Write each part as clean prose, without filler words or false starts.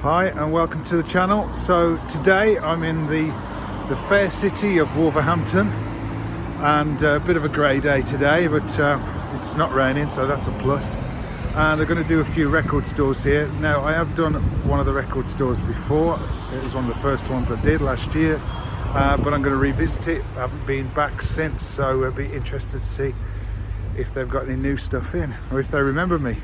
Hi and welcome to the channel. So today I'm in the fair city of Wolverhampton, and a bit of a grey day today, but it's not raining, so that's a plus. And I'm going to do a few record stores here. Now, I have done one of the record stores before. It was one of the first ones I did last year, but I'm going to revisit it. I haven't been back since, so I'll be interested to see if they've got any new stuff in, or if they remember me.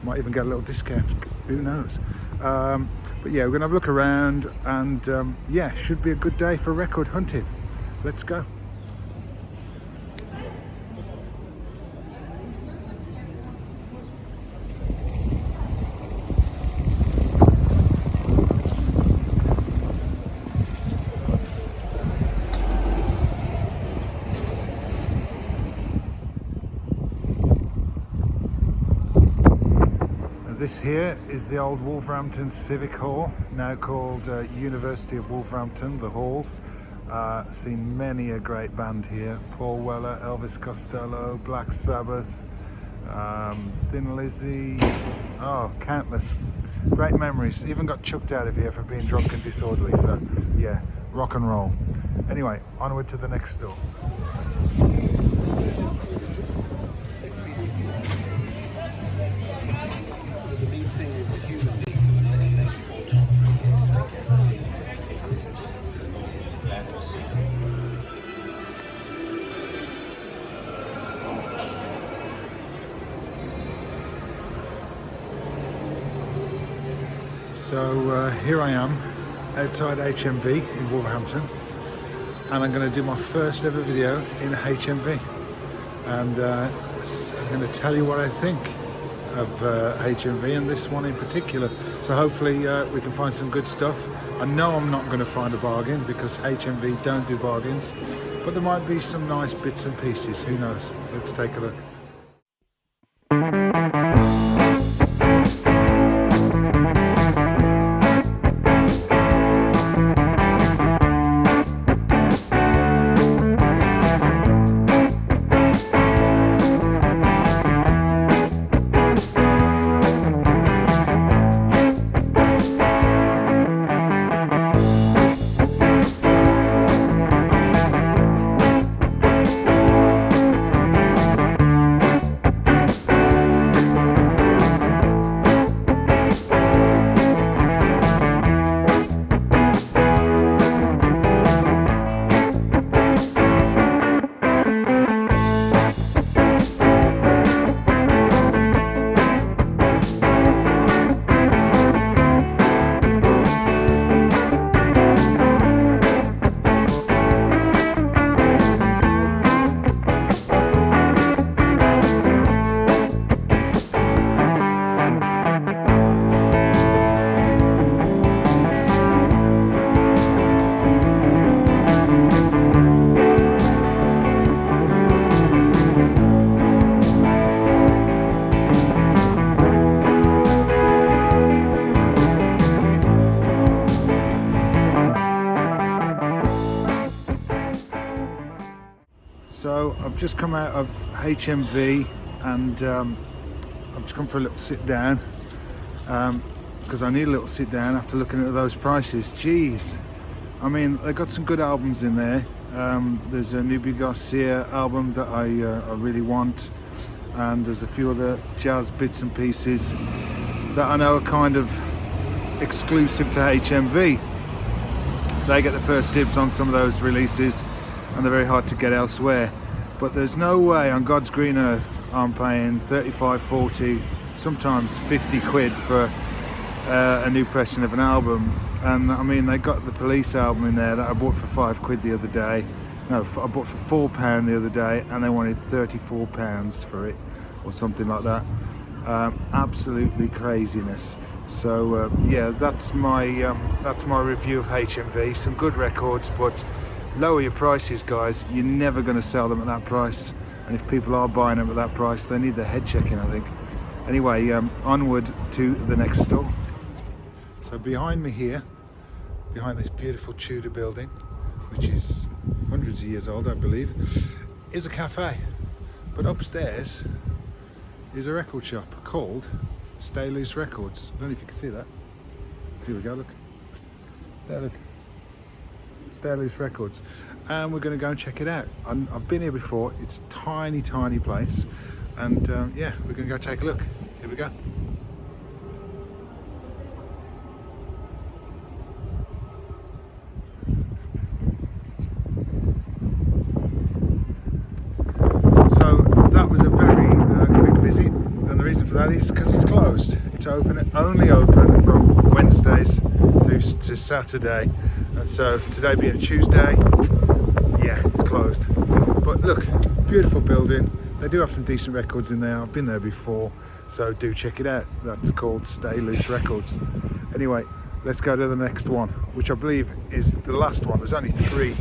Might even get a little discount, who knows. But yeah, we're gonna have a look around, and yeah, should be a good day for record hunting. Let's go. This here is the old Wolverhampton Civic Hall, now called University of Wolverhampton, the Halls. Seen many a great band here: Paul Weller, Elvis Costello, Black Sabbath, Thin Lizzy, oh, countless. Great memories. Even got chucked out of here for being drunk and disorderly, so yeah, rock and roll. Anyway, onward to the next store. So here I am outside HMV in Wolverhampton, and I'm going to do my first ever video in HMV, and I'm going to tell you what I think of HMV and this one in particular. So hopefully we can find some good stuff. I know I'm not going to find a bargain because HMV don't do bargains, but there might be some nice bits and pieces, who knows. Let's take a look. So I've just come out of HMV, and I've just come for a little sit down because I need a little sit down after looking at those prices. Jeez, I mean, they got some good albums in there. There's a Nubia Garcia album that I really want, and there's a few other jazz bits and pieces that I know are kind of exclusive to HMV. They get the first dibs on some of those releases, and they're very hard to get elsewhere. But there's no way on God's green earth I'm paying 35, 40, sometimes 50 quid for a new pressing of an album. And I mean, they got the Police album in there that I bought for 5 quid the other day. No, I bought for £4 the other day, and they wanted £34 for it or something like that. Absolutely craziness. So yeah, that's my review of HMV. Some good records, but lower your prices, guys. You're never going to sell them at that price, and if people are buying them at that price, they need their head checking, I think. Anyway, onward to the next store. So behind me here, behind this beautiful Tudor building, which is hundreds of years old, I believe, is a cafe. But upstairs is a record shop called Stay Loose Records. I don't know if you can see that. Here we go, look. There, look. Stay Loose Records. And we're going to go and check it out. I've been here before. It's a tiny, tiny place. And yeah, we're going to go take a look. Here we go. So that was a very quick visit. And the reason for that is because it's closed. It's only open from Wednesdays through to Saturday. And so today being a Tuesday, yeah, it's closed. But look, beautiful building. They do have some decent records in there. I've been there before, so do check it out. That's called Stay Loose Records. Anyway, let's go to the next one, which I believe is the last one. There's only 3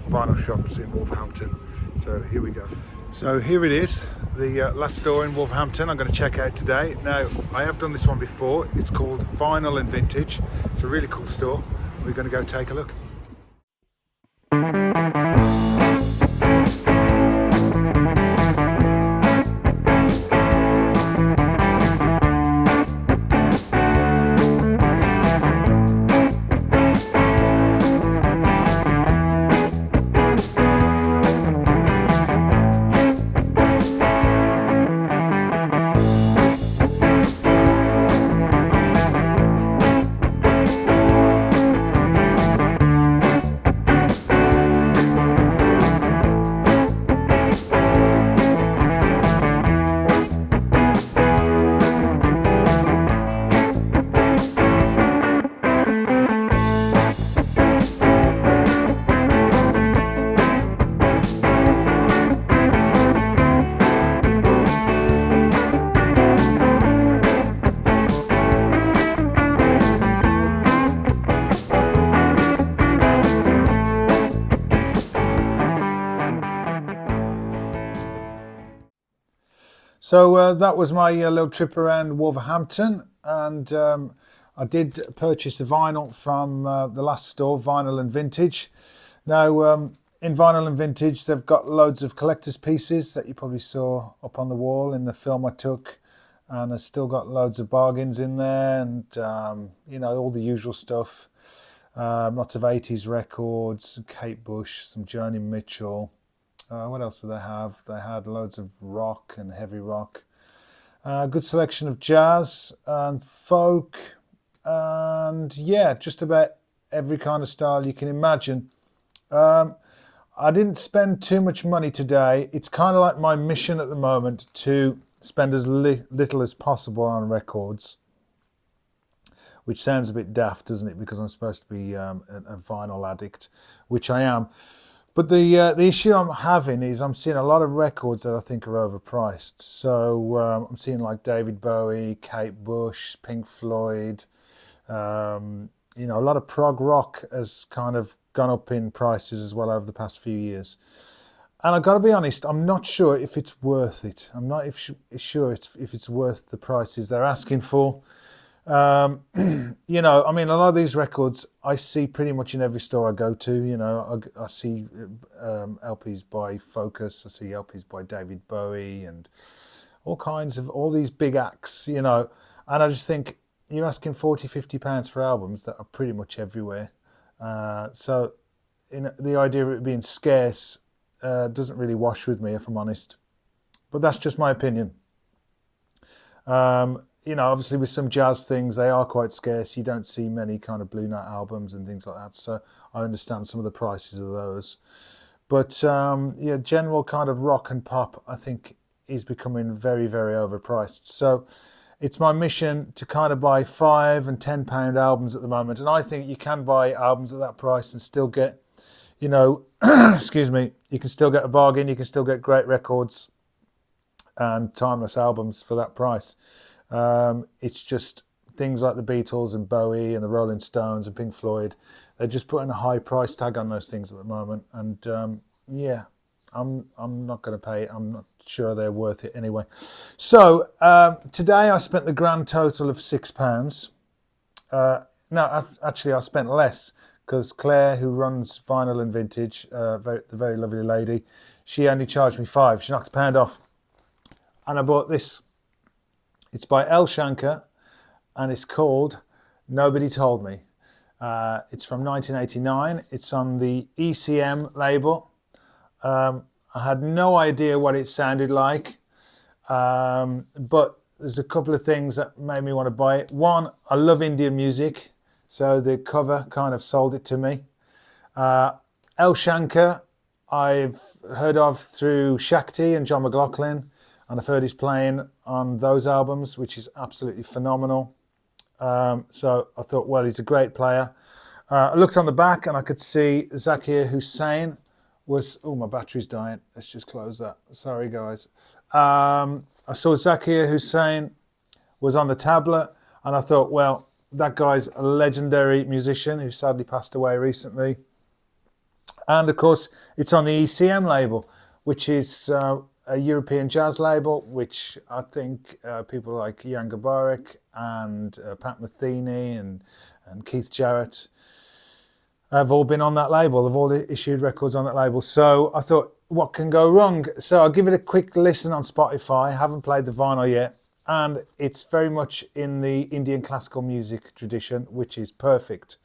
vinyl shops in Wolverhampton. So here we go. So here it is, the last store in Wolverhampton I'm going to check out today. Now, I have done this one before. It's called Vinyl and Vintage. It's a really cool store. We're going to go take a look. So that was my little trip around Wolverhampton, and I did purchase a vinyl from the last store, Vinyl and Vintage. Now, in Vinyl and Vintage, they've got loads of collector's pieces that you probably saw up on the wall in the film I took, and I've still got loads of bargains in there, and you know, all the usual stuff. Lots of 80s records, Kate Bush, some Joni Mitchell. What else do they have? They had loads of rock and heavy rock. Good selection of jazz and folk. And yeah, just about every kind of style you can imagine. I didn't spend too much money today. It's kind of like my mission at the moment to spend as little as possible on records. Which sounds a bit daft, doesn't it? Because I'm supposed to be a vinyl addict, which I am. But the issue I'm having is I'm seeing a lot of records that I think are overpriced. So I'm seeing like David Bowie, Kate Bush, Pink Floyd. You know, a lot of prog rock has kind of gone up in prices as well over the past few years. And I've got to be honest, I'm not sure if it's worth it. I'm not sure if it's worth the prices they're asking for. You know, I mean, a lot of these records I see pretty much in every store I go to. You know, I see LPs by Focus, I see LPs by David Bowie, and all these big acts. You know, and I just think you're asking £40-50 for albums that are pretty much everywhere. So, you know, the idea of it being scarce doesn't really wash with me, if I'm honest. But that's just my opinion. You know, obviously with some jazz things, they are quite scarce. You don't see many kind of Blue Note albums and things like that. So I understand some of the prices of those. But yeah, general kind of rock and pop, I think, is becoming very, very overpriced. So it's my mission to kind of buy £5 and £10 albums at the moment. And I think you can buy albums at that price and still get, you know, excuse me, you can still get a bargain. You can still get great records and timeless albums for that price. It's just things like the Beatles and Bowie and the Rolling Stones and Pink Floyd. They're just putting a high price tag on those things at the moment. And yeah, I'm not going to pay it. I'm not sure they're worth it anyway. So today I spent the grand total of £6. No, actually I spent less because Claire, who runs Vinyl and Vintage, the very lovely lady, she only charged me £5. She knocked £1 off. And I bought this. It's by El Shanker, and it's called Nobody told me. It's from 1989. It's on the ECM label. I had no idea what it sounded like, but there's a couple of things that made me want to buy it. One, I love Indian music, so the cover kind of sold it to me. El Shankar, I've heard of through Shakti and John McLaughlin, and I've heard he's playing on those albums, which is absolutely phenomenal. So I thought, well, he's a great player. I looked on the back and I could see Zakir Hussain was... Oh, my battery's dying. Let's just close that. Sorry, guys. I saw Zakir Hussain was on the tablet, and I thought, well, that guy's a legendary musician who sadly passed away recently. And of course, it's on the ECM label, which is a European jazz label, which I think people like Jan Garbarek and Pat Metheny and Keith Jarrett have all been on that label. They've all issued records on that label. So I thought, what can go wrong? So I'll give it a quick listen on Spotify. I haven't played the vinyl yet. And it's very much in the Indian classical music tradition, which is perfect.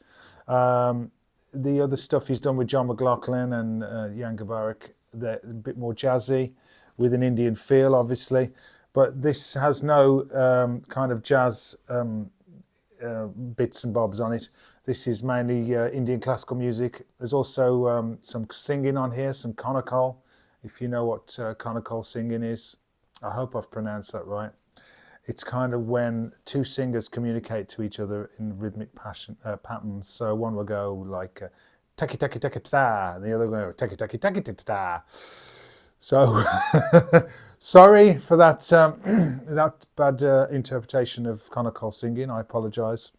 The other stuff he's done with John McLaughlin and Jan Garbarek, they're a bit more jazzy with an Indian feel, obviously. But this has no kind of jazz bits and bobs on it. This is mainly Indian classical music. There's also some singing on here, some Konakol, if you know what Konakol singing is. I hope I've pronounced that right. It's kind of when two singers communicate to each other in rhythmic patterns. So one will go like taki taki taki ta, and the other will go taki taki taki ta. So sorry for that that bad interpretation of Konakol singing. I apologise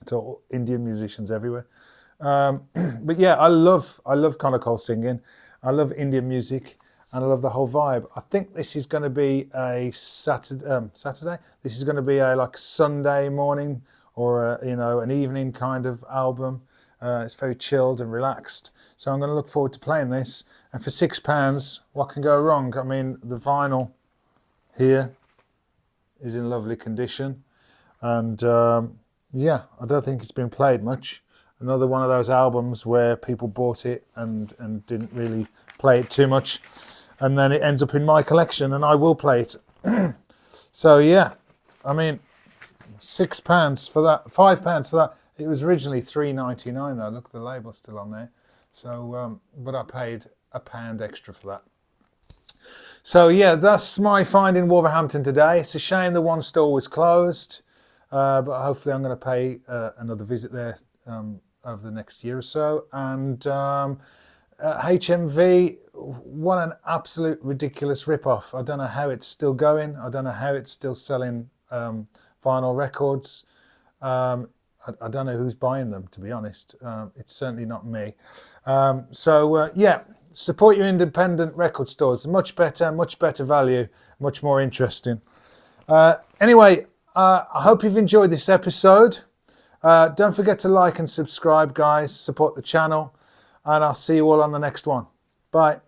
to all Indian musicians everywhere. But yeah, I love Konakol singing. I love Indian music. And I love the whole vibe. I think this is going to be a Saturday. This is going to be a like Sunday morning or an evening kind of album. It's very chilled and relaxed. So I'm going to look forward to playing this. And for £6, what can go wrong? I mean, the vinyl here is in lovely condition, and yeah, I don't think it's been played much. Another one of those albums where people bought it and didn't really play it too much. And then it ends up in my collection, and I will play it. So yeah, I mean, £6 for that, £5 for that. It was originally £3.99 though. Look, the label's still on there. So, but I paid £1 extra for that. So yeah, that's my find in Wolverhampton today. It's a shame the one store was closed, but hopefully I'm going to pay another visit there over the next year or so. And HMV, what an absolute ridiculous rip-off. I don't know how it's still going. I don't know how it's still selling vinyl records. I don't know who's buying them, to be honest. It's certainly not me. So yeah, support your independent record stores. Much better value, much more interesting. Anyway, I hope you've enjoyed this episode. Don't forget to like and subscribe, guys. Support the channel. And I'll see you all on the next one. Bye.